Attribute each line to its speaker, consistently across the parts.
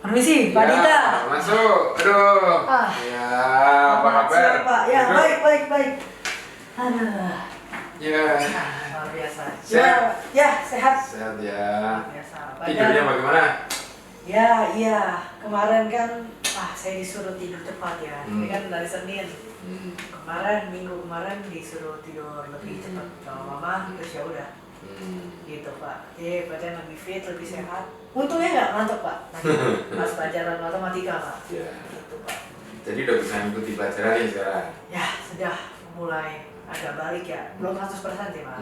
Speaker 1: Permisi, Pak Dita.
Speaker 2: Ya, masuk. Aduh. Ya, apa kabar?
Speaker 1: Siap, Pak. Ya,
Speaker 2: Duduk.
Speaker 1: baik. Aduh.
Speaker 2: Ya.
Speaker 1: Luar biasa.
Speaker 2: Sehat?
Speaker 1: Ya, sehat.
Speaker 2: Sehat ya.
Speaker 1: Luar biasa.
Speaker 2: Tidurnya bagaimana?
Speaker 1: Ya, iya. Kemarin kan, saya disuruh tidur cepat ya. Ini kan dari Senin. Kemarin, minggu kemarin disuruh tidur lebih cepat sama mama. Terus ya udah. Gitu Pak. Badan lebih fit, lebih sehat. Untungnya nggak ngantuk Pak. Pas pelajaran matematika Pak.
Speaker 2: Ya.
Speaker 1: Gitu Pak.
Speaker 2: Jadi udah bisa mengikuti pelajaran nih sekarang?
Speaker 1: Ya sudah mulai agak balik ya. Belum 100% sih Pak.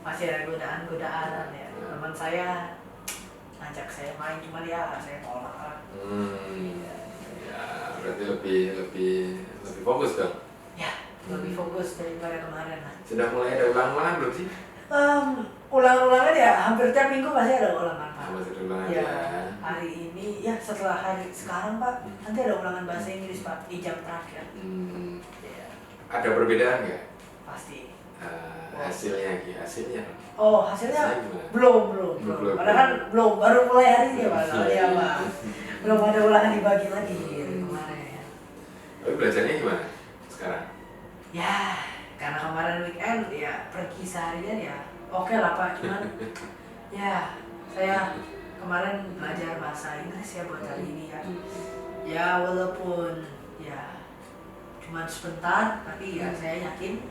Speaker 1: Masih ada godaan-godaan ya. Teman saya ngajak saya main, cuma dia saya tolak.
Speaker 2: Ya, berarti lebih fokus dong?
Speaker 1: Ya, lebih fokus daripada kemarin lah.
Speaker 2: Sudah mulai ada ulang-ulangan belum sih?
Speaker 1: Ulang-ulangan ya, hampir tiap minggu masih ada ulangan Pak.
Speaker 2: Masih ada ulangan
Speaker 1: Ya,
Speaker 2: ya.
Speaker 1: hari ini ya setelah hari sekarang Pak, nanti ada ulangan bahasa Inggris Pak di jam terakhir. Ya,
Speaker 2: Ada perbedaan nggak?
Speaker 1: pasti.
Speaker 2: Hasilnya?
Speaker 1: Oh, hasilnya
Speaker 2: gimana?
Speaker 1: belum.
Speaker 2: Belum.
Speaker 1: Padahal kan belum, baru mulai hari ini Pak. Iya Pak. Belum ada ulangan dibagi lagi dari kemarin.
Speaker 2: Tapi belajarnya gimana sekarang?
Speaker 1: Ya, karena kemarin weekend ya pergi seharian ya. Oke lah Pak, cuman ya saya kemarin belajar bahasa Inggris ya buat hari ini ya. Ya walaupun ya cuman sebentar, tapi ya saya yakin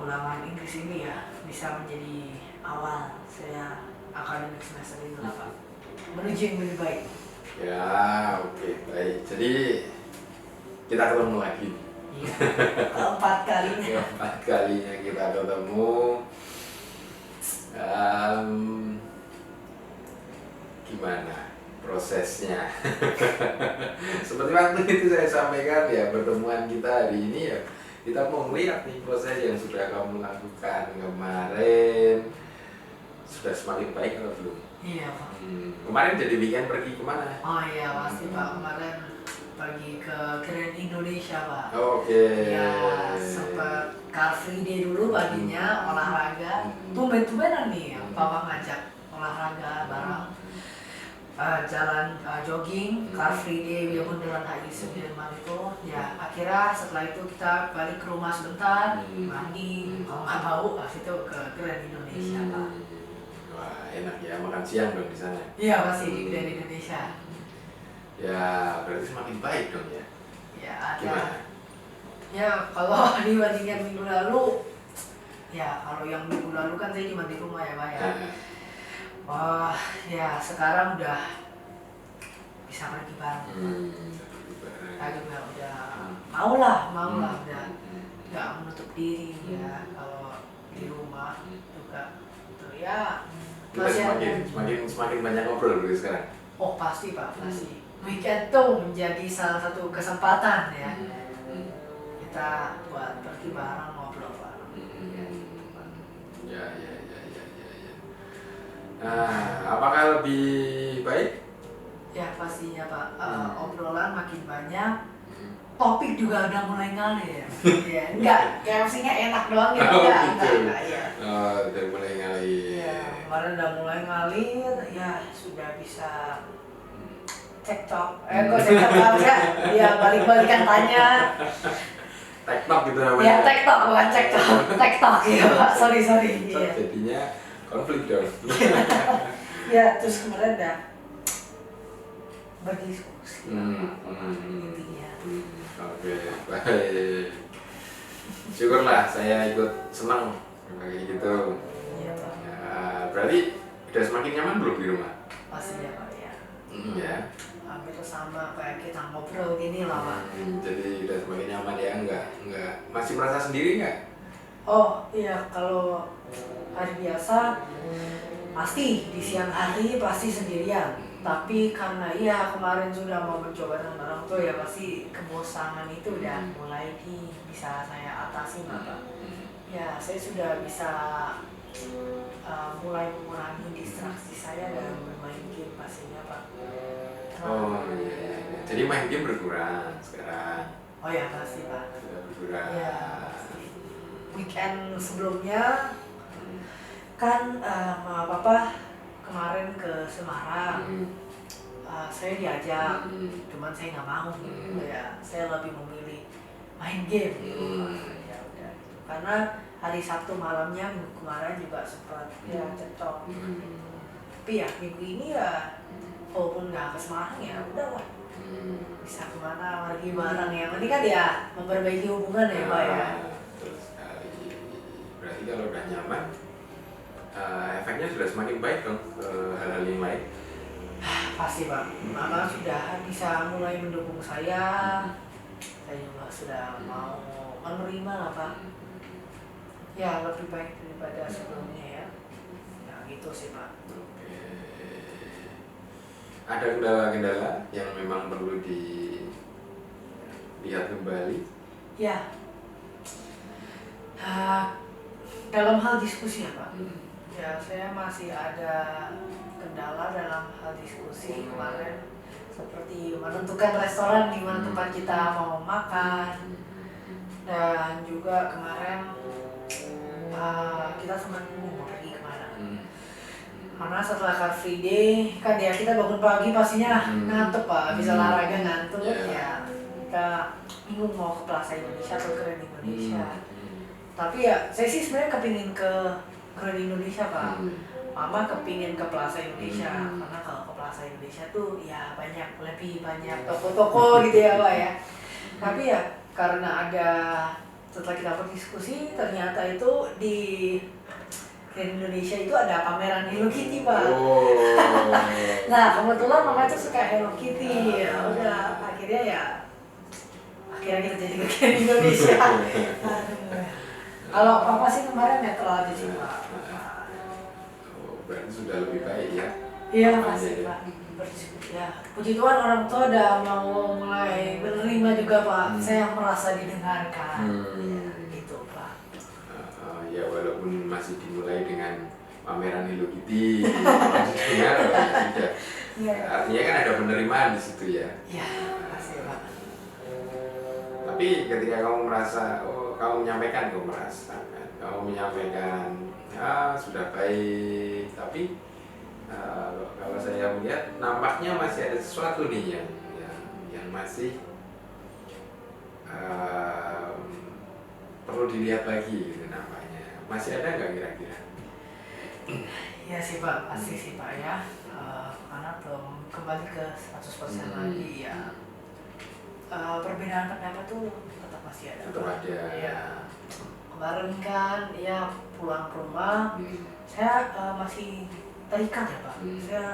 Speaker 1: ulangan Inggris ini ya bisa menjadi awal saya akademik semester ini lah Pak, menuju yang lebih baik.
Speaker 2: Ya, oke, baik. Jadi kita ketemu lagi.
Speaker 1: Iya, keempat kalinya.
Speaker 2: Keempat kalinya kita ketemu. Gimana prosesnya? Seperti waktu itu saya sampaikan ya, pertemuan kita hari ini ya, kita mau melihat nih proses yang sudah kamu lakukan kemarin sudah semakin baik atau belum?
Speaker 1: Iya Pak.
Speaker 2: Kemarin jadi weekend pergi kemana?
Speaker 1: Oh iya pasti Pak, kemarin pergi ke Grand Indonesia Pak.
Speaker 2: Oke.
Speaker 1: Ya sempat Car Free Day dulu paginya, olahraga. Tumben-tumbenan nih Papa ngajak olahraga bareng. Jalan jogging, Car Free Day, ya Bundaran HI Sudirman itu. Ya akhirnya setelah itu kita balik ke rumah sebentar, mandi, kalau nggak mau itu ke Grand Indonesia Pak.
Speaker 2: Wah enak ya, makan siang dong di sana.
Speaker 1: Iya pasti di Grand Indonesia.
Speaker 2: Ya berarti semakin baik dong ya.
Speaker 1: Ya ada.
Speaker 2: Gimana?
Speaker 1: Ya kalau dibandingkan minggu lalu, ya kalau yang minggu lalu kan saya cuma di rumah ya Pak ya. Wah ya sekarang udah bisa pergi bareng. Kita juga udah mau lah udah nggak menutup diri ya kalau di rumah juga gitu ya.
Speaker 2: Semakin banyak ngobrol dulu sekarang.
Speaker 1: Oh pasti Pak, pasti. Weekend tuh menjadi salah satu kesempatan ya. Kita buat pergi bareng, ngobrol bareng.
Speaker 2: Ya. Nah, apakah lebih baik?
Speaker 1: Ya pastinya Pak, obrolan makin banyak, topik juga udah mulai ngalir. Ya, enggak, kayak maksudnya enak doang gitu. Enggak, ya.
Speaker 2: Udah mulai ngalir.
Speaker 1: Ya, kemarin udah mulai ngalir, ya sudah bisa cekcok. Kok cekcok ya? Ya balik-balikan tanya.
Speaker 2: TikTok gitu namanya.
Speaker 1: Ya TikTok bukan cekcok, TikTok ya Pak. Sorry. Iya.
Speaker 2: Jadinya konflik dong.
Speaker 1: Ya terus kemarin udah berdiskusi intinya.
Speaker 2: Oke, baik. Syukurlah saya ikut senang kayak gitu.
Speaker 1: Iya Pak.
Speaker 2: Ya, berarti udah semakin nyaman belum di rumah?
Speaker 1: Pastinya Pak ya.
Speaker 2: Ya.
Speaker 1: Hampir sama kayak kita ngobrol gini lah Pak.
Speaker 2: Jadi udah semakin nyaman ya, enggak masih merasa sendiri nggak?
Speaker 1: Oh iya, kalau hari biasa pasti di siang hari pasti sendirian. Tapi karena ya kemarin sudah mau mencoba dengan orang tua ya pasti kebosanan itu udah mulai bisa saya atasi Pak. Ya saya sudah bisa mulai mengurangi distraksi saya dalam bermain game pastinya Pak.
Speaker 2: Oh iya. Jadi main game berkurang sekarang.
Speaker 1: Oh ya pasti Pak.
Speaker 2: Sudah berkurang.
Speaker 1: Ya pasti. Weekend sebelumnya kan Papa kemarin ke Semarang. saya diajak, cuman saya nggak mau. Ya, saya lebih memilih main game. Ya udah. Karena hari Sabtu malamnya minggu kemarin juga sempat ya cocok. Tapi ya minggu ini ya walaupun nggak ke Semarang ya udahlah. Bisa kemana lagi bareng ya. Ini kan ya memperbaiki hubungan ya Pak ya.
Speaker 2: Betul sekali. Berarti kalau udah nyaman, efeknya sudah semakin baik dong ke hal-hal yang lain.
Speaker 1: Pasti Pak. Mama sudah bisa mulai mendukung saya. Saya juga sudah mau menerima lah Pak. Ya lebih baik daripada sebelumnya ya. Ya gitu sih Pak.
Speaker 2: Oke. Ada kendala-kendala yang memang perlu dilihat kembali?
Speaker 1: Ya. Dalam hal diskusi ya Pak. Ya saya masih ada kendala dalam hal diskusi kemarin, seperti menentukan restoran di mana tempat kita mau makan, dan juga kemarin kita sempat mau pergi kemana. Karena setelah Car Free Day kan ya kita bangun pagi pastinya ngantuk Pak, bisa olahraga ngantuk ya. Kita bingung mau ke Plaza Indonesia atau Grand Indonesia. Tapi ya saya sih sebenarnya kepingin ke Grand Indonesia Pak. Mama kepingin ke Plaza Indonesia karena kalau ke Plaza Indonesia tuh ya lebih banyak toko-toko gitu ya Pak ya. Tapi ya karena ada setelah kita berdiskusi ternyata itu di Grand Indonesia itu ada pameran Hello Kitty Pak. Nah kebetulan Mama tuh suka Hello Kitty. Ya udah akhirnya kita jadi ke Grand Indonesia. Kalau Papa sih kemarin netral aja sih Pak.
Speaker 2: Berarti sudah lebih baik ya?
Speaker 1: Iya masih Pak. Ya, puji Tuhan orang tua udah mau mulai menerima juga Pak. Saya merasa didengarkan. Ya, gitu Pak.
Speaker 2: Ya walaupun masih dimulai dengan pameran Hello Kitty, masih dengar sudah. Artinya kan ada penerimaan di situ ya?
Speaker 1: Iya, pasti Pak.
Speaker 2: Tapi ketika kamu merasa, kamu menyampaikan, kamu menyampaikan, ya sudah baik, tapi kalau saya melihat nampaknya masih ada sesuatu nih yang masih perlu dilihat lagi gitu nampaknya. Masih ada nggak kira-kira?
Speaker 1: Iya sih Pak, pasti sih Pak ya. Karena belum kembali ke 100% lagi ya. Perbedaan pendapat tuh tetap masih ada.
Speaker 2: Tetap ada.
Speaker 1: Ya. Kemarin kan ya pulang ke rumah, saya masih terikat ya Pak. Saya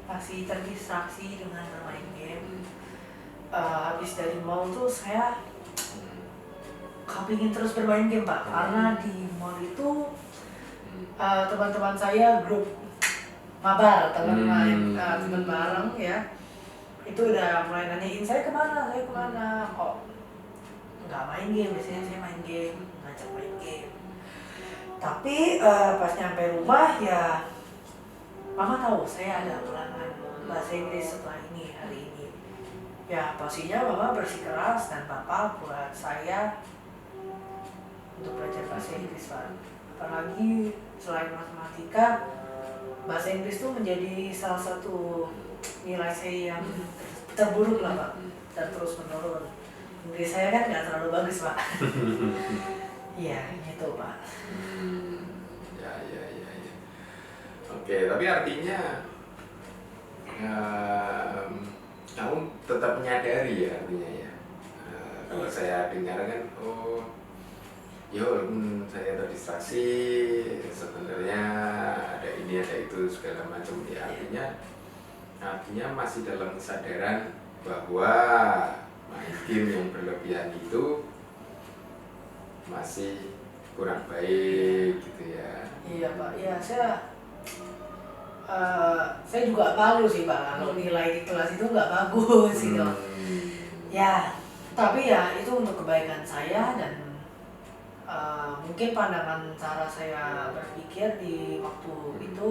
Speaker 1: masih terdistraksi dengan bermain game. Habis dari mall tuh saya kepingin terus bermain game Pak, karena di mall itu teman-teman saya grup mabar, teman bareng ya, itu udah mulai nanyain saya kemana, kok nggak main game, biasanya saya main game, ngajak main game. Tapi pas nyampe rumah ya Mama tahu saya ada ulangan bahasa Inggris setelah ini hari ini. Ya pastinya Mama bersikeras dan Papa buat saya untuk belajar bahasa Inggris Pak. Apalagi selain matematika, bahasa Inggris itu menjadi salah satu nilai saya yang terburuk lah Pak, dan terus menurun. Inggris saya kan nggak terlalu bagus Pak. Iya gitu Pak.
Speaker 2: Ya. Oke, tapi artinya kamu tetap menyadari ya artinya ya. Kalau saya dengar kan, ya walaupun saya terdistraksi, sebenarnya ada ini ada itu segala macam ya, artinya masih dalam kesadaran bahwa main game yang berlebihan itu masih kurang baik gitu ya.
Speaker 1: Iya Pak, ya saya juga malu sih Pak kalau nilai di kelas itu nggak bagus gitu. Ya, tapi ya itu untuk kebaikan saya dan mungkin pandangan cara saya berpikir di waktu itu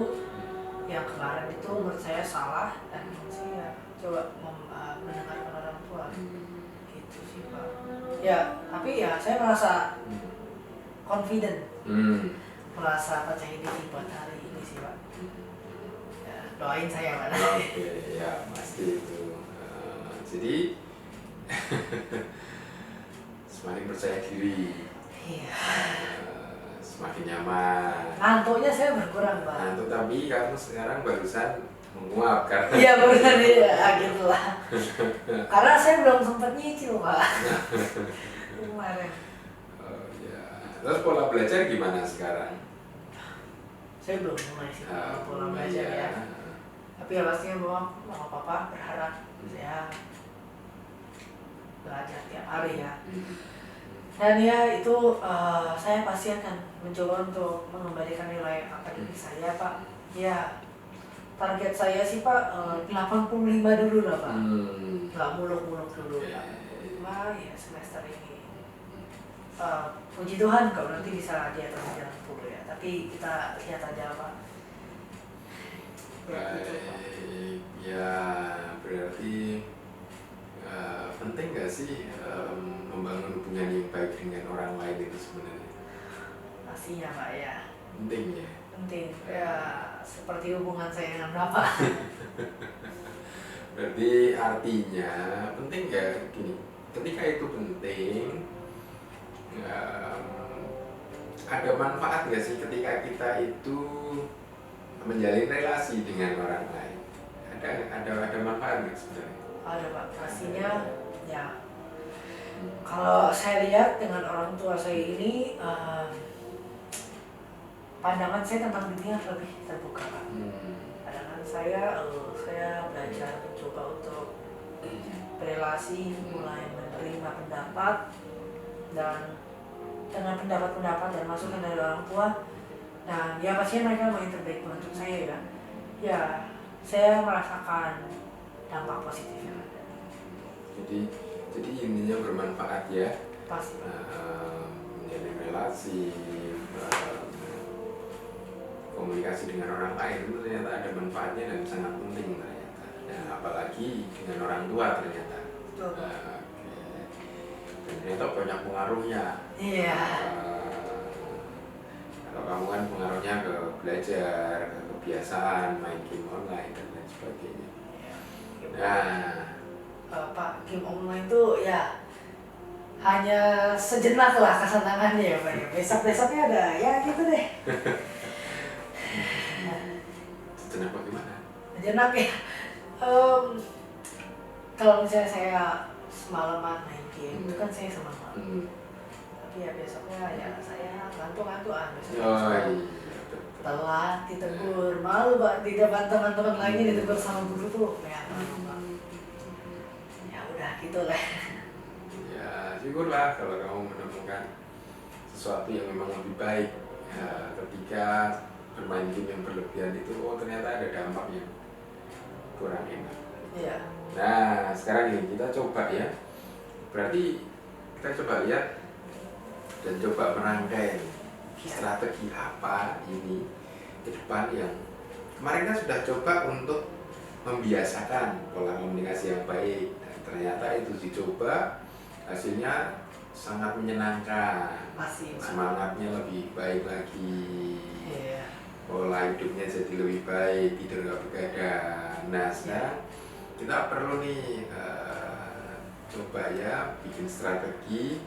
Speaker 1: yang kemarin itu menurut saya salah, dan saya coba mendengarkan orang tua gitu sih Pak. Ya, tapi ya saya merasa confident, merasa percaya diri buat hari ini sih Pak. Ya. doain saya Pak.
Speaker 2: Oke, ya pasti itu. Jadi semakin percaya diri,
Speaker 1: Iya.
Speaker 2: semakin nyaman.
Speaker 1: Ngantuknya saya berkurang Pak.
Speaker 2: Nah, tapi kamu sekarang barusan menguap karena
Speaker 1: Iya benar ya, gitulah. Karena saya belum sempat nyicil Pak. Kemarin.
Speaker 2: Oh, ya. Terus pola belajar gimana sekarang?
Speaker 1: Saya belum mulai sih pola
Speaker 2: Mulai
Speaker 1: belajar ya. Tapi ya pastinya mama papa berharap saya belajar tiap hari ya. Dan ya itu saya pasti akan mencoba untuk mengembalikan nilai akademik saya Pak. Ya target saya sih Pak 85 dulu lah Pak. Nggak muluk-muluk dulu Pak. Cuma ya semester ini puji Tuhan kalau nanti bisa di atas 90 ya. Tapi kita lihat aja Pak.
Speaker 2: Baik, ya berarti penting nggak sih membangun hubungan yang baik dengan orang lain itu sebenarnya?
Speaker 1: Pastinya Pak ya.
Speaker 2: Penting ya.
Speaker 1: Penting ya, seperti hubungan saya dengan Bapak.
Speaker 2: Berarti artinya penting nggak gini? Ketika itu penting, ada manfaat nggak sih ketika kita itu menjalin relasi dengan orang lain? Ada manfaat nggak sebenarnya?
Speaker 1: Ada Pak, pastinya ya. Kalau saya lihat dengan orang tua saya ini, pandangan saya tentang dunia lebih terbuka Pak. Pandangan saya belajar mencoba untuk berelasi, mulai menerima pendapat dan dengan pendapat-pendapat dan masukan dari orang tua. Nah, ya pastinya mereka mau yang terbaik untuk saya ya. Ya, saya merasakan dampak positifnya.
Speaker 2: Jadi intinya bermanfaat ya.
Speaker 1: Pasti.
Speaker 2: Menjalin relasi, komunikasi dengan orang lain itu ternyata ada manfaatnya dan sangat penting ternyata. Dan apalagi dengan orang tua ternyata. Dan ternyata banyak pengaruhnya.
Speaker 1: Iya.
Speaker 2: Kalau kamu kan pengaruhnya ke belajar, ke kebiasaan, main game online dan lain sebagainya. Nah,
Speaker 1: Pak, game online itu ya hanya sejenak lah kesenangannya ya Pak. Besok-besoknya ada ya gitu deh.
Speaker 2: sejenak bagaimana?
Speaker 1: Sejenak ya. Kalau misalnya saya semalaman main game, itu kan saya semangat. Tapi ya besoknya ya saya ngantuk-ngantukan telat, ditegur, malu Pak di depan teman-teman lainnya ditegur sama guru tuh kayak malu Pak. Ya udah gitu lah.
Speaker 2: Ya syukurlah kalau kamu menemukan sesuatu yang memang lebih baik ya, ketika bermain game yang berlebihan itu, oh ternyata ada dampak yang kurang enak.
Speaker 1: Iya.
Speaker 2: Nah sekarang ini kita coba ya, berarti kita coba lihat dan coba merangkai strategi apa ini ke depan yang kemarin kan sudah coba untuk membiasakan pola komunikasi yang baik dan ternyata itu dicoba hasilnya sangat menyenangkan.
Speaker 1: Masih
Speaker 2: semangatnya lebih baik lagi.
Speaker 1: Iya.
Speaker 2: Pola hidupnya jadi lebih baik, tidur nggak begadang. Nah sekarang kita perlu nih coba ya bikin strategi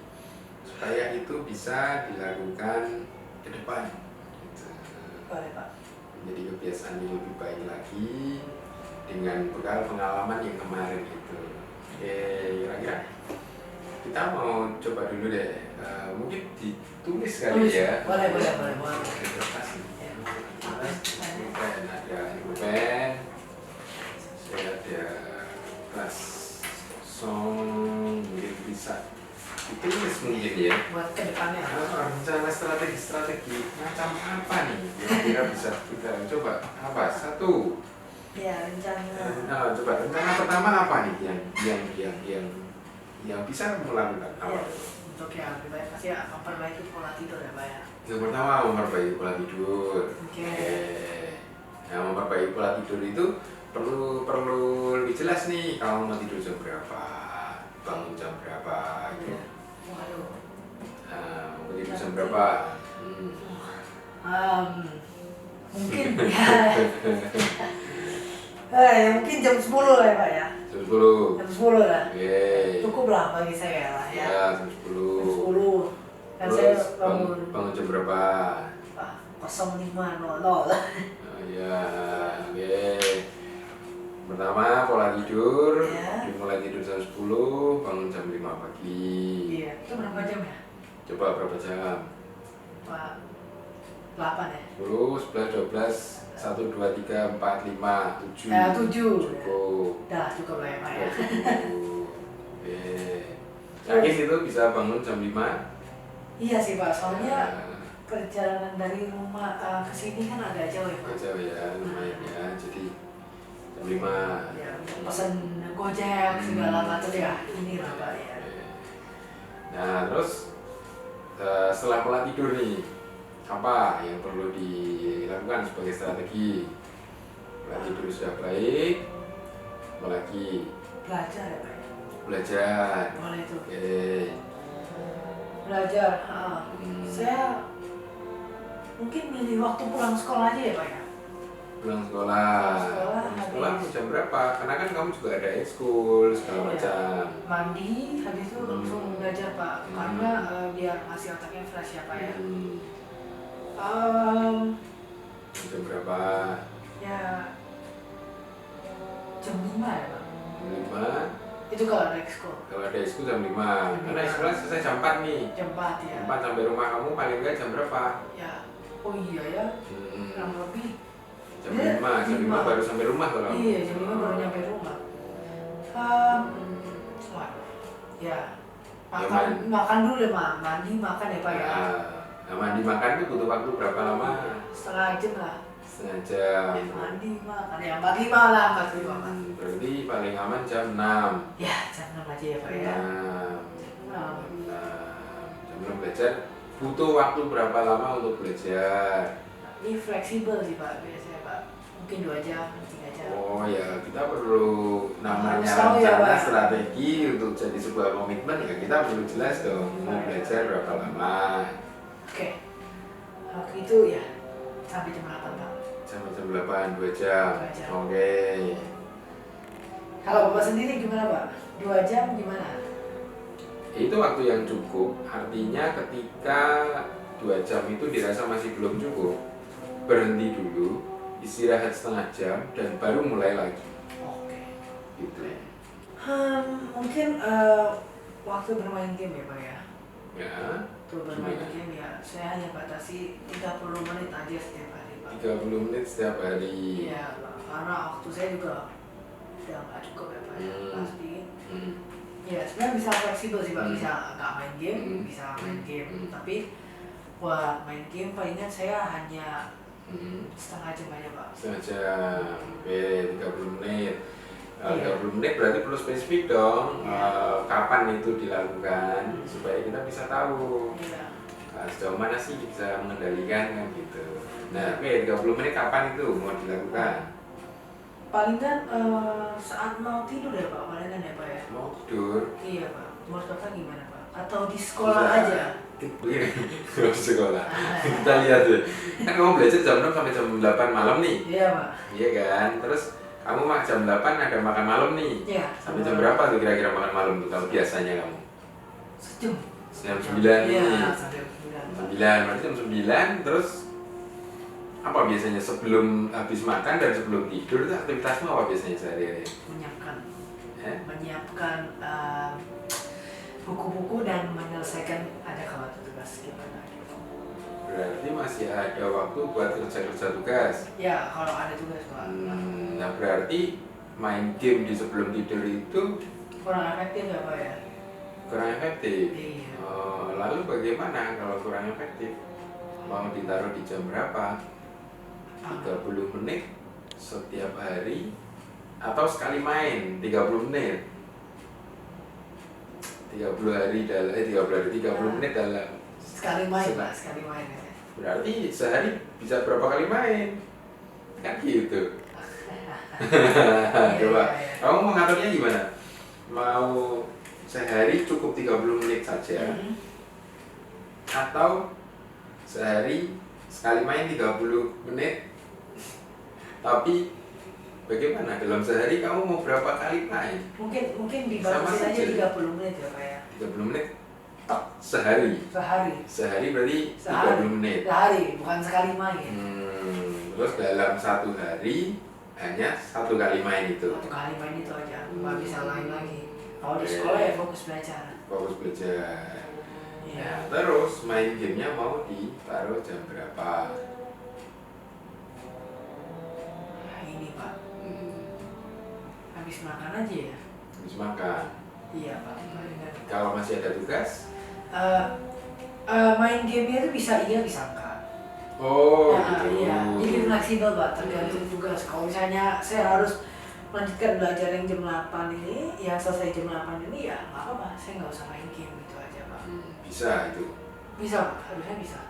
Speaker 2: supaya itu bisa dilakukan ke depan gitu.
Speaker 1: Boleh Pak.
Speaker 2: Menjadi kebiasaan yang lebih baik lagi dengan bekal pengalaman yang kemarin itu. Oke, kira-kira kita mau coba dulu deh, mungkin ditulis kali ya.
Speaker 1: Boleh.
Speaker 2: Kertas nih. Pulpen, ada pulpen, saya ada kelas kosong, mungkin bisa ditulis mungkin ya.
Speaker 1: Buat kedepannya.
Speaker 2: Rencana strategi macam apa nih kira-kira bisa kita coba apa? Satu.
Speaker 1: Ya rencana.
Speaker 2: Nah, coba rencana pertama apa nih yang bisa kamu lakukan apa?
Speaker 1: Ya, untuk yang lebih baik pasti ya memperbaiki pola tidur ya Pak ya.
Speaker 2: Yang pertama memperbaiki pola tidur.
Speaker 1: Oke.
Speaker 2: Nah, memperbaiki pola tidur itu perlu lebih jelas nih, kamu mau tidur jam berapa, bangun jam berapa gitu.
Speaker 1: Waduh.
Speaker 2: Mau tidur jam berapa?
Speaker 1: Mungkin ya Mungkin jam 10 lah ya Pak ya.
Speaker 2: Jam 10.
Speaker 1: Jam 10 lah.
Speaker 2: Oke.
Speaker 1: Cukup lah bagi saya lah ya.
Speaker 2: Ya, jam
Speaker 1: Jam
Speaker 2: 10.
Speaker 1: 10. Dan saya
Speaker 2: Terus
Speaker 1: bangun
Speaker 2: bangun jam berapa?
Speaker 1: 05.00 lah.
Speaker 2: Oh, ya, oke. Pertama pola tidur,
Speaker 1: Ya.
Speaker 2: dimulai tidur jam 10, bangun jam 5 pagi.
Speaker 1: Iya, itu berapa jam ya?
Speaker 2: Coba berapa jam?
Speaker 1: Pak 8 ya?
Speaker 2: 10, 11, 12, 1, 2, 3, 4, 5, 7.
Speaker 1: Ya, 7.
Speaker 2: Cukup.
Speaker 1: Dah cukup lah ya Pak ya.
Speaker 2: Cukup. Oke. Yakin itu bisa bangun jam 5?
Speaker 1: Iya sih Pak, soalnya
Speaker 2: Nah,
Speaker 1: perjalanan dari rumah ke sini kan agak jauh ya Pak.
Speaker 2: jauh ya, lumayan ya. Jadi jam 5.
Speaker 1: Ya, pesan Gojek segala macam ya. Inilah Pak ya.
Speaker 2: Nah, terus setelah pola tidur nih, apa yang perlu dilakukan sebagai strategi? Pola tidur sudah baik, apalagi
Speaker 1: Belajar ya Pak ya.
Speaker 2: belajar.
Speaker 1: Boleh itu.
Speaker 2: Oke.
Speaker 1: Belajar.
Speaker 2: Hmm.
Speaker 1: Saya mungkin milih waktu pulang sekolah aja ya Pak ya.
Speaker 2: Pulang sekolah.
Speaker 1: Pulang sekolah, habis.
Speaker 2: Jam berapa? Karena kan kamu juga ada ekskul segala
Speaker 1: Iya.
Speaker 2: macam.
Speaker 1: Mandi, habis itu langsung belajar Pak. Karena biar masih otaknya fresh ya Pak ya.
Speaker 2: Jam berapa?
Speaker 1: Ya jam 5 ya Pak.
Speaker 2: Jam 5.
Speaker 1: Itu kalau ada ekskul.
Speaker 2: Kalau ada ekskul jam 5. Karena ekskulnya selesai jam 4 nih.
Speaker 1: Jam 4 ya.
Speaker 2: Jam 4 sampai rumah kamu paling enggak jam berapa?
Speaker 1: Ya. Oh iya ya. Kurang lebih.
Speaker 2: Jam
Speaker 1: Ya,
Speaker 2: 5, jam 5
Speaker 1: 5.
Speaker 2: baru sampai rumah kalau.
Speaker 1: Iya, jam 5 baru nyampe rumah. Waduh. Ya. Makan dulu deh Pak. Mandi makan ya Pak ya.
Speaker 2: Nah, mandi makan itu butuh waktu berapa lama?
Speaker 1: Setengah jam lah.
Speaker 2: Setengah jam.
Speaker 1: Ya, mandi makan ya 45 lah 45 Pak.
Speaker 2: Berarti paling aman jam 6.
Speaker 1: Ya, jam 6 aja ya Pak ya.
Speaker 2: Jam 6 belajar. Butuh waktu berapa lama untuk belajar?
Speaker 1: Ini fleksibel sih Pak biasanya Pak. Mungkin 2 jam, 3 jam.
Speaker 2: Oh ya, kita perlu namanya
Speaker 1: Harus tahu ya,
Speaker 2: rencana
Speaker 1: Pak.
Speaker 2: strategi untuk jadi sebuah komitmen ya kita perlu jelas dong mau belajar berapa lama.
Speaker 1: Oke. Waktu itu ya sampai jam 8 Pak.
Speaker 2: Sampai jam 8, 2 jam.
Speaker 1: 2 jam.
Speaker 2: Oke.
Speaker 1: Kalau Bapak sendiri gimana Pak? 2 jam gimana?
Speaker 2: Itu waktu yang cukup, artinya ketika 2 jam itu dirasa masih belum cukup, berhenti dulu, istirahat setengah jam, dan baru mulai lagi.
Speaker 1: Oke.
Speaker 2: Gitu.
Speaker 1: Mungkin waktu bermain game ya Pak ya.
Speaker 2: Ya,
Speaker 1: Waktu bermain game ya saya hanya batasi 30 menit aja setiap hari Pak.
Speaker 2: 30 menit setiap hari.
Speaker 1: Iya Pak, karena waktu saya juga udah nggak cukup ya Pak ya. Pasti. Ya sebenarnya bisa fleksibel sih Pak, bisa nggak main game, bisa main game. Tapi buat main game palingan saya hanya setengah jam aja Pak.
Speaker 2: Setengah jam, oke, 30 menit. 30 menit berarti perlu spesifik dong. Kapan itu dilakukan supaya kita bisa tahu
Speaker 1: Iya.
Speaker 2: sejauh mana sih bisa mengendalikan kan gitu. Nah, oke, 30 menit kapan itu mau dilakukan?
Speaker 1: Palingan saat mau tidur ya Pak, palingan ya Pak ya.
Speaker 2: Mau tidur?
Speaker 1: Iya Pak, menurut Bapak gimana Pak? Atau di sekolah
Speaker 2: Bisa.
Speaker 1: aja?
Speaker 2: Begini, di sekolah. Kita lihat deh. Kan kamu belajar jam 6 sampai jam 8 malam nih.
Speaker 1: Iya Pak.
Speaker 2: Iya kan? Terus kamu jam 8 ada makan malam nih.
Speaker 1: Iya.
Speaker 2: Sampai jam berapa tuh kira-kira makan malam tuh kalau biasanya kamu?
Speaker 1: Sejam.
Speaker 2: Jam 9 nih.
Speaker 1: Iya, sampai jam 9 Pak.
Speaker 2: 9, berarti jam 9 terus apa biasanya sebelum habis makan dan sebelum tidur itu aktivitasmu apa biasanya sehari-hari?
Speaker 1: Menyiapkan buku-buku dan menyelesaikan ada kalau tugas gimana gitu.
Speaker 2: Berarti masih ada waktu buat kerja-kerja tugas?
Speaker 1: Ya, kalau ada tugas Pak.
Speaker 2: Nah berarti main game di sebelum tidur itu
Speaker 1: Kurang efektif ya Pak ya?
Speaker 2: kurang efektif?
Speaker 1: Iya.
Speaker 2: Lalu bagaimana kalau kurang efektif? Mau ditaruh di jam berapa? 30 menit setiap hari atau sekali main 30 menit 30 menit dalam
Speaker 1: Sekali main Pak, sekali main ya.
Speaker 2: berarti sehari bisa berapa kali main kan gitu. Coba kamu mau ngaturnya gimana? Mau sehari cukup 30 menit saja atau sehari sekali main 30 menit tapi bagaimana dalam sehari kamu mau berapa kali main?
Speaker 1: Mungkin
Speaker 2: Sama
Speaker 1: dibatasin aja
Speaker 2: saja.
Speaker 1: 30 menit ya Pak ya.
Speaker 2: 30 menit tok sehari.
Speaker 1: Sehari.
Speaker 2: Berarti 30 menit.
Speaker 1: Sehari, bukan sekali main.
Speaker 2: Terus dalam satu hari hanya satu kali main itu.
Speaker 1: Satu kali main itu aja, nggak bisa lain lagi. Kalau di
Speaker 2: Oke.
Speaker 1: sekolah ya fokus belajar.
Speaker 2: Fokus belajar.
Speaker 1: Iya.
Speaker 2: Nah, terus main gamenya mau ditaruh jam berapa?
Speaker 1: Nah, ini Pak,
Speaker 2: Hmm,
Speaker 1: habis makan aja ya.
Speaker 2: habis makan.
Speaker 1: Iya Pak. Palingan.
Speaker 2: Kalau masih ada tugas?
Speaker 1: Main gamenya itu bisa iya bisa enggak.
Speaker 2: Oh,
Speaker 1: Nah,
Speaker 2: gitu.
Speaker 1: iya. Jadi fleksibel Pak, tergantung tugas. Kalau misalnya saya harus melanjutkan belajar yang jam 8 ini, ya selesai jam 8 ini ya nggak apa-apa, saya nggak usah main game gitu aja Pak.
Speaker 2: Bisa itu.
Speaker 1: Bisa Pak, harusnya bisa.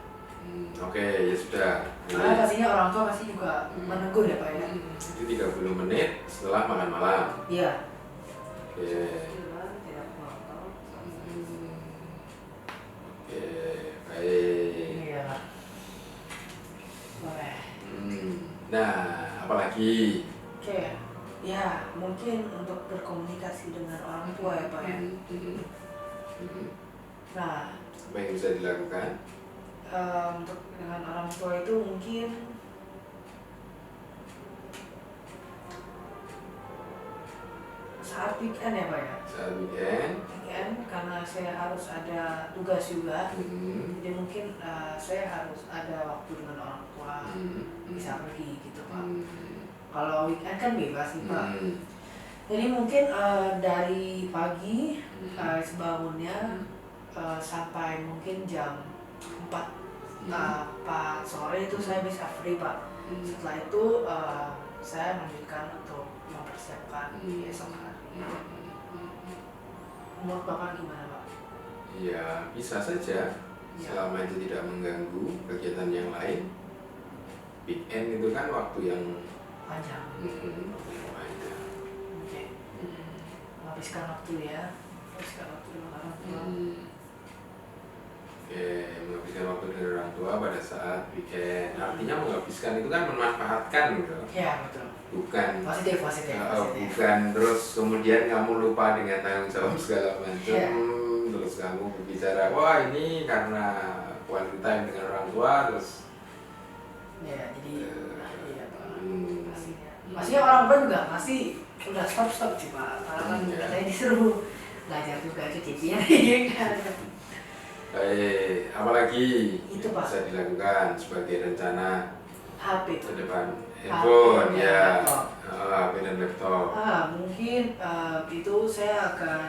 Speaker 2: Oke, ya sudah.
Speaker 1: Karena pastinya orang tua pasti juga menegur ya Pak ya.
Speaker 2: Itu 30 menit setelah makan malam.
Speaker 1: Iya.
Speaker 2: Oke.
Speaker 1: Tidak menonton.
Speaker 2: Oke, baik.
Speaker 1: Iya. Boleh.
Speaker 2: Nah, apalagi?
Speaker 1: Oke. Ya, mungkin untuk berkomunikasi dengan orang tua ya Pak ya. Nah,
Speaker 2: Apa yang bisa dilakukan?
Speaker 1: untuk dengan orang tua itu mungkin saat weekend ya Pak ya.
Speaker 2: Saat weekend.
Speaker 1: Weekend karena saya harus ada tugas juga. Jadi mungkin saya harus ada waktu dengan orang tua, bisa pergi gitu Pak. Kalau weekend kan bebas nih Pak. Jadi mungkin dari pagi sebangunnya sampai mungkin jam 4 sore itu saya bisa free Pak. Setelah itu saya melanjutkan untuk mempersiapkan esok hari. Menurut Bapak gimana Pak?
Speaker 2: Ya, bisa saja.
Speaker 1: Ya.
Speaker 2: Selama itu tidak mengganggu kegiatan yang lain. Weekend itu kan waktu yang
Speaker 1: Panjang.
Speaker 2: waktu yang panjang.
Speaker 1: Oke. Menghabiskan waktu ya. Menghabiskan waktu dengan orang tua.
Speaker 2: Oke, menghabiskan waktu dengan orang tua pada saat weekend. Artinya menghabiskan itu kan memanfaatkan gitu.
Speaker 1: Ya betul.
Speaker 2: Bukan
Speaker 1: Positif.
Speaker 2: bukan terus kemudian kamu lupa dengan tanggung jawab segala macam.
Speaker 1: Iya.
Speaker 2: Terus kamu berbicara, wah ini karena quality time dengan orang tua terus
Speaker 1: Ya jadi iya Pak. Pastinya.
Speaker 2: Hmm.
Speaker 1: Pastinya orang tua juga pasti udah stop sih Pak. Karena kan
Speaker 2: Iya.
Speaker 1: katanya disuruh belajar juga cuci piring kan.
Speaker 2: Baik, apalagi
Speaker 1: Itu,
Speaker 2: yang
Speaker 1: Pak.
Speaker 2: bisa dilakukan sebagai rencana
Speaker 1: HP
Speaker 2: ke
Speaker 1: itu.
Speaker 2: depan? Handphone,
Speaker 1: dan
Speaker 2: ya,
Speaker 1: laptop.
Speaker 2: HP dan laptop.
Speaker 1: Mungkin itu saya akan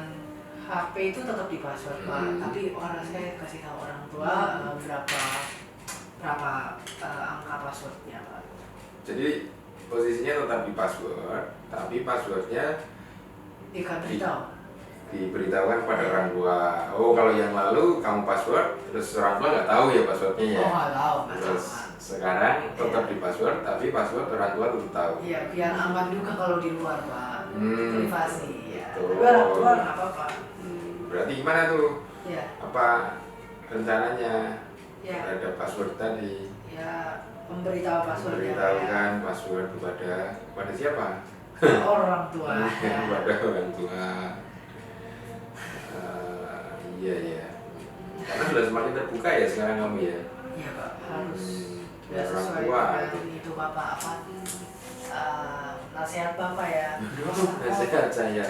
Speaker 1: HP itu tetap di password Pak, tapi saya kasih tahu orang tua berapa angka passwordnya Pak.
Speaker 2: Jadi posisinya tetap di password, tapi passwordnya diberitahukan pada orang tua. Oh, kalau yang lalu kamu password, terus orang tua nggak tahu ya passwordnya ya.
Speaker 1: Oh nggak tahu.
Speaker 2: Terus sekarang tetap di password, tapi password orang tua tetap tahu.
Speaker 1: Iya biar aman juga kalau di luar Pak. Privasi ya.
Speaker 2: Betul.
Speaker 1: Tapi orang tua nggak apa-apa.
Speaker 2: Berarti gimana tuh?
Speaker 1: Ya.
Speaker 2: Apa rencananya
Speaker 1: Ya.
Speaker 2: terhadap password tadi?
Speaker 1: Ya memberitahu passwordnya.
Speaker 2: Memberitahukan password kepada siapa?
Speaker 1: Orang tua.
Speaker 2: Kepada orang tua. Iya. Karena sudah semakin terbuka ya sekarang kamu ya.
Speaker 1: Iya Pak harus.
Speaker 2: Ya, orang
Speaker 1: Sesuai
Speaker 2: tua.
Speaker 1: dengan itu Bapak apa? Nasihat Bapak ya.
Speaker 2: Nasihat saya.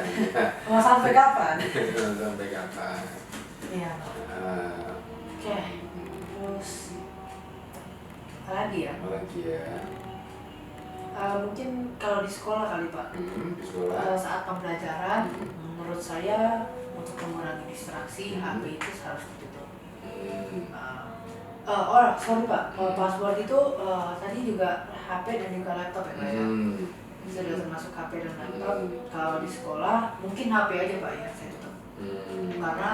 Speaker 1: Mau sampai kapan?
Speaker 2: Sampai kapan?
Speaker 1: Iya Pak. Oke. Terus apa lagi ya?
Speaker 2: Apalagi ya?
Speaker 1: Mungkin kalau di sekolah kali Pak.
Speaker 2: Di sekolah.
Speaker 1: Saat pembelajaran, menurut saya untuk mengurangi distraksi HP itu harus ditutup. Sorry Pak, kalau password itu tadi juga HP dan juga laptop ya Pak ya. Sudah termasuk HP dan laptop. Kalau di sekolah mungkin HP aja Pak ya saya tutup. Karena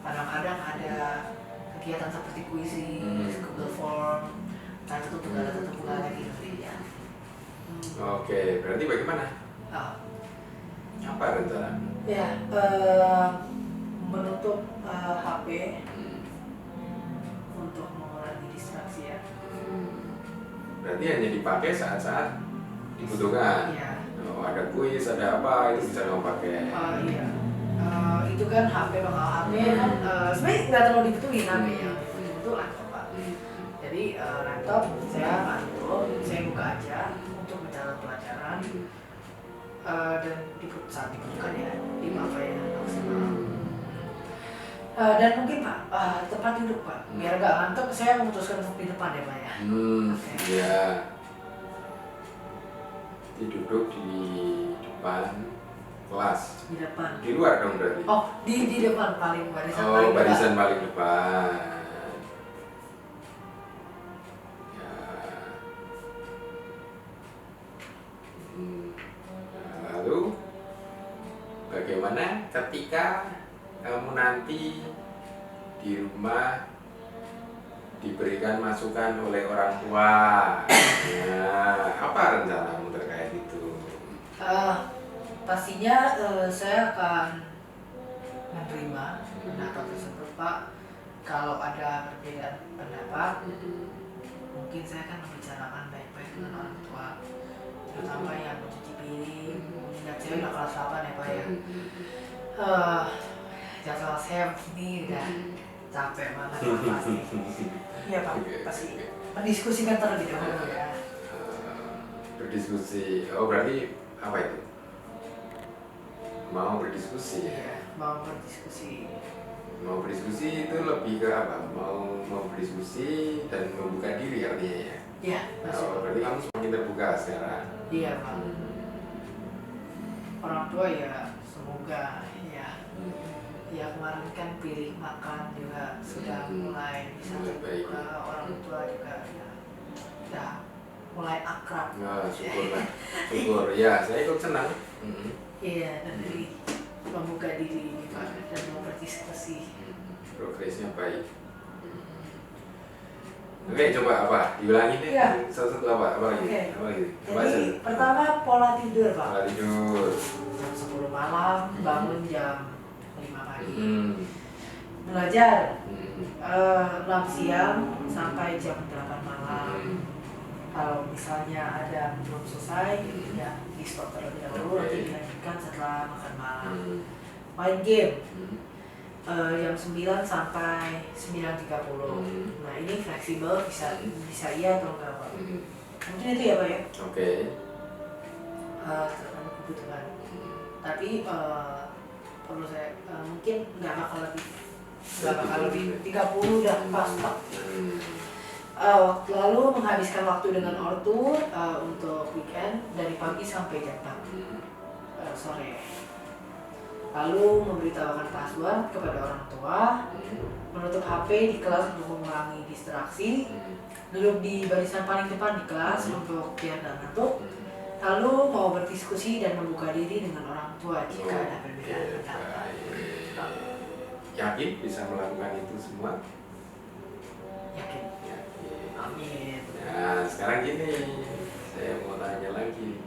Speaker 1: kadang-kadang ada kegiatan seperti kuisi, Google Form, nah tutup buka lagi nanti ya.
Speaker 2: Oke, berarti bagaimana? Apa rencana?
Speaker 1: Ya, menutup HP untuk mengurangi distraksi ya.
Speaker 2: Berarti hanya dipakai saat-saat dibutuhkan.
Speaker 1: Iya.
Speaker 2: Oh, ada kuis, ada apa, itu bisa kamu pakai.
Speaker 1: Iya. Itu kan HP bakal HP kan sebenarnya nggak terlalu dibutuhin HP yang itu laptop Pak. Jadi laptop saya bantu, saya buka aja untuk menjalankan pelajaran dan saat dibutuhkan ya dipakai maksimal. Dan mungkin Pak tempat duduk Pak, biar nggak ngantuk saya memutuskan untuk di depan ya Pak ya.
Speaker 2: Ya. Duduk di depan kelas.
Speaker 1: Di depan.
Speaker 2: Di luar dong berarti.
Speaker 1: Oh di depan paling barisan
Speaker 2: Oh,
Speaker 1: paling
Speaker 2: barisan
Speaker 1: depan.
Speaker 2: paling depan. Ya. Lalu bagaimana ketika kamu nanti di rumah diberikan masukan oleh orang tua? Nah, apa rencanamu terkait itu?
Speaker 1: Pastinya saya akan menerima pendapat tersebut Pak. Kalau ada perbedaan pendapat, mungkin saya akan membicarakan baik-baik dengan orang tua, terutama yang mencuci piring. Mengingat saya udah kelas 8 ya Pak ya. Jadwal saya begini udah capek banget Pak pasti. Iya Pak, pasti mendiskusikan terlebih dahulu ya.
Speaker 2: Berdiskusi, oh berarti apa itu? Mau berdiskusi ya?
Speaker 1: Iya, mau berdiskusi.
Speaker 2: Mau berdiskusi itu lebih ke apa? Mau berdiskusi dan membuka diri artinya ya?
Speaker 1: Iya,
Speaker 2: Oh, berarti kamu semakin terbuka sekarang?
Speaker 1: Iya Pak. Orang tua ya semoga ya. Ya kemarin kan pilih makan juga sudah mulai bisa terbuka, orang tua juga ya udah mulai akrab.
Speaker 2: Nah, syukurlah, syukur. Ya, saya ikut senang.
Speaker 1: Iya, dan jadi membuka diri Pak dan mau berdiskusi.
Speaker 2: Progresnya baik. Oke, coba apa? Diulangi deh.
Speaker 1: Iya.
Speaker 2: Satu apa? Apa lagi?
Speaker 1: Oke.
Speaker 2: Apa lagi?
Speaker 1: Jadi pertama pola tidur Pak.
Speaker 2: Pola tidur.
Speaker 1: Jam 10 malam, bangun jam 5 pagi. Belajar 6 siang sampai jam 8 malam. Kalau misalnya ada belum selesai, ya di stop terlebih dahulu, nanti dilanjutkan setelah makan malam. Main game jam 9 sampai 9.30. Nah ini fleksibel, bisa iya atau enggak Pak. Mungkin itu ya Pak ya.
Speaker 2: Oke.
Speaker 1: Tergantung kebutuhan. Tapi perlu saya mungkin nggak bakal lebih 30 udah pas Pak. Lalu menghabiskan waktu dengan ortu untuk weekend dari pagi sampai jam 4 sore. Lalu memberitahukan password kepada orang tua, menutup HP di kelas untuk mengurangi distraksi, duduk di barisan paling depan di kelas untuk biar nggak ngantuk. Lalu mau berdiskusi dan membuka diri dengan orang tua jika ada perbedaan pendapat.
Speaker 2: Yakin bisa melakukan itu semua?
Speaker 1: Yakin. Amin.
Speaker 2: Nah, sekarang gini, saya mau tanya lagi.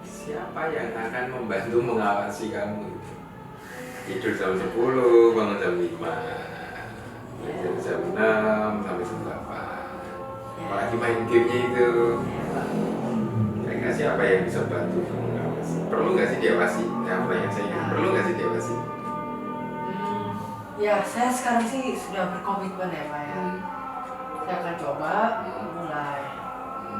Speaker 2: Siapa yang akan membantu mengawasi kamu? Tidur jam 10, bangun jam 5, belajar jam 6 sampai jam 8. Apalagi main gamenya itu. Kira-kira siapa yang bisa bantu mengawasi? Perlu nggak sih diawasi? Apa yang saya ingin? Perlu nggak sih diawasi?
Speaker 1: Ya, saya sekarang sih sudah berkomitmen ya Pak ya. Saya akan coba mulai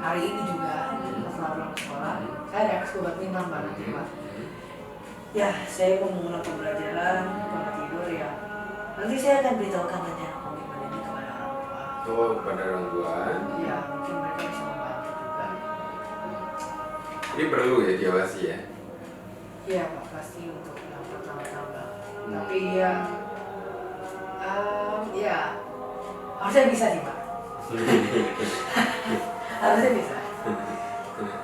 Speaker 1: hari ini juga setelah pulang sekolah. Saya ada ekskul badminton Pak nanti Pak. Ya, saya mau memulai pembelajaran, pola tidur ya. Nanti saya akan beritahukan rencana komitmen ini kepada orang tua.
Speaker 2: Oh, kepada orang tua.
Speaker 1: Ya, mungkin mereka bisa membantu juga.
Speaker 2: Ini perlu ya diawasi ya?
Speaker 1: Iya Pak, pasti untuk yang pertama-tama. Tapi ya, ya harusnya bisa sih Pak. Harusnya bisa.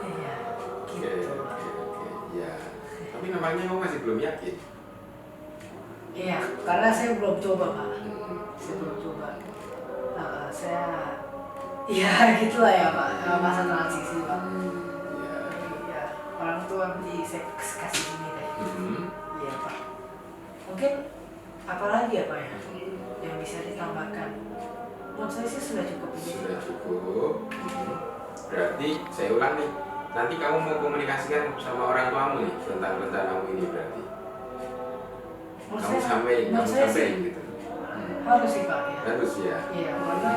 Speaker 1: Iya, gitu.
Speaker 2: Oke. Ya. Tapi namanya kamu masih belum yakin.
Speaker 1: Iya, karena saya belum coba Pak. Saya belum coba. Saya, ya gitulah ya Pak, masa transisi Pak. Ya, orang tua beli saya kasih gini deh. Iya Pak. Mungkin apa lagi ya Pak ya yang bisa ditambahkan? Menurut saya sih sudah cukup ini.
Speaker 2: Sudah cukup. Berarti saya ulang nih. nanti kamu mau komunikasikan sama orang tuamu nih tentang rencanamu ini berarti. Kamu sampein gitu.
Speaker 1: Harus sih Pak ya.
Speaker 2: Harus ya.
Speaker 1: Iya, karena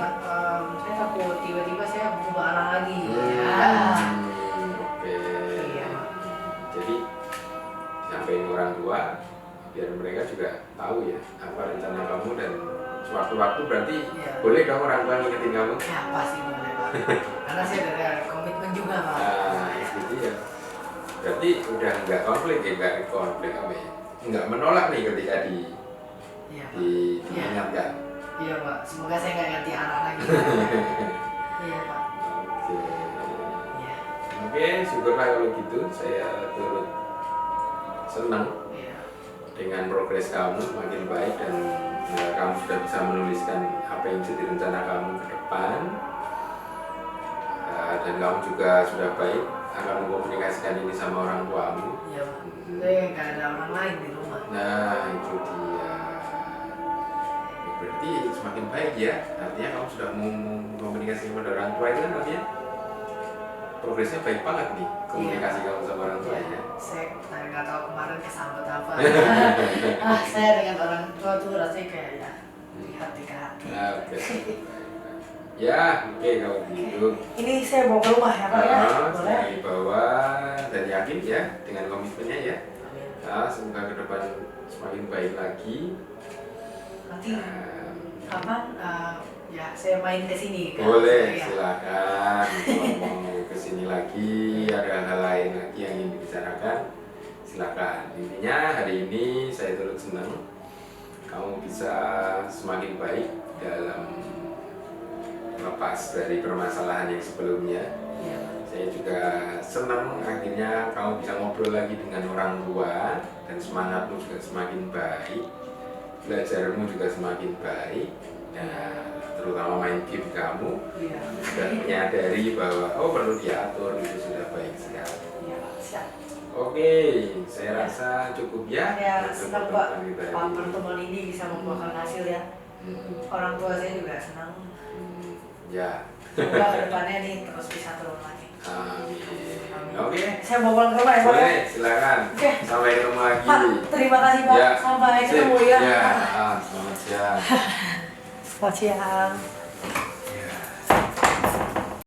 Speaker 1: saya takut tiba-tiba saya berubah arah lagi.
Speaker 2: Oke.
Speaker 1: Iya.
Speaker 2: Jadi sampein orang tua biar mereka juga tahu ya apa rencana kamu, dan sewaktu-waktu berarti boleh dong orang tua ngingetin kamu.
Speaker 1: Ya pasti boleh Pak. Karena saya udah ada komitmen juga Pak.
Speaker 2: Itu dia. Berarti udah nggak konflik ya, nggak konflik apa ya? Nggak menolak nih ketika diingatkan.
Speaker 1: Iya Pak, semoga saya nggak ganti anak lagi. Iya Pak.
Speaker 2: Oke, syukurlah kalau gitu. Saya turut senang dengan progres kamu makin baik, dan kamu sudah bisa menuliskan apa yang jadi rencana kamu ke depan, dan kamu juga sudah baik akan mengkomunikasikan ini sama orang tuamu.
Speaker 1: Iya Pak. Saya nggak ada orang lain di rumah.
Speaker 2: Nah itu dia. Berarti semakin baik ya. Artinya kamu sudah mengkomunikasi kepada orang tua, itu kan artinya progresnya baik banget nih komunikasi kamu sama orang tua ya.
Speaker 1: Saya nggak tahu kemarin kesambet apa. Saya dengan orang tua tuh rasanya kayak ya hati ke hati.
Speaker 2: Oke. Ya, oke kalau gitu.
Speaker 1: Ini saya bawa ke rumah ya Pak ya. Boleh.
Speaker 2: Saya bawa dan yakin ya dengan komitmennya ya. Semoga ke depan semakin baik lagi.
Speaker 1: Nanti kapan ya saya main ke sini kan?
Speaker 2: Boleh, silakan. Kalau mau ke sini lagi, ada hal lain lagi yang ingin dibicarakan, silakan. Intinya hari ini saya turut senang kamu bisa semakin baik dalam lepas dari permasalahan yang sebelumnya. Saya juga senang akhirnya kamu bisa ngobrol lagi dengan orang tua, dan semangatmu juga semakin baik, belajarmu juga semakin baik, terutama main game kamu, dan menyadari bahwa perlu diatur, itu sudah baik sekali. Oke, saya rasa cukup ya.
Speaker 1: Saya senang Pak, pertemuan ini bisa membuahkan hasil ya. Orang tua saya juga senang.
Speaker 2: Ya.
Speaker 1: Semoga kedepannya nih terus bisa turun lagi.
Speaker 2: Amin. Oke.
Speaker 1: Saya mau pulang ke rumah ya Pak.
Speaker 2: Boleh, silakan. Sampai ketemu lagi.
Speaker 1: Pak, terima kasih Pak.
Speaker 2: Ya.
Speaker 1: Sampai ketemu ya.
Speaker 2: Selamat siang.
Speaker 1: Selamat siang.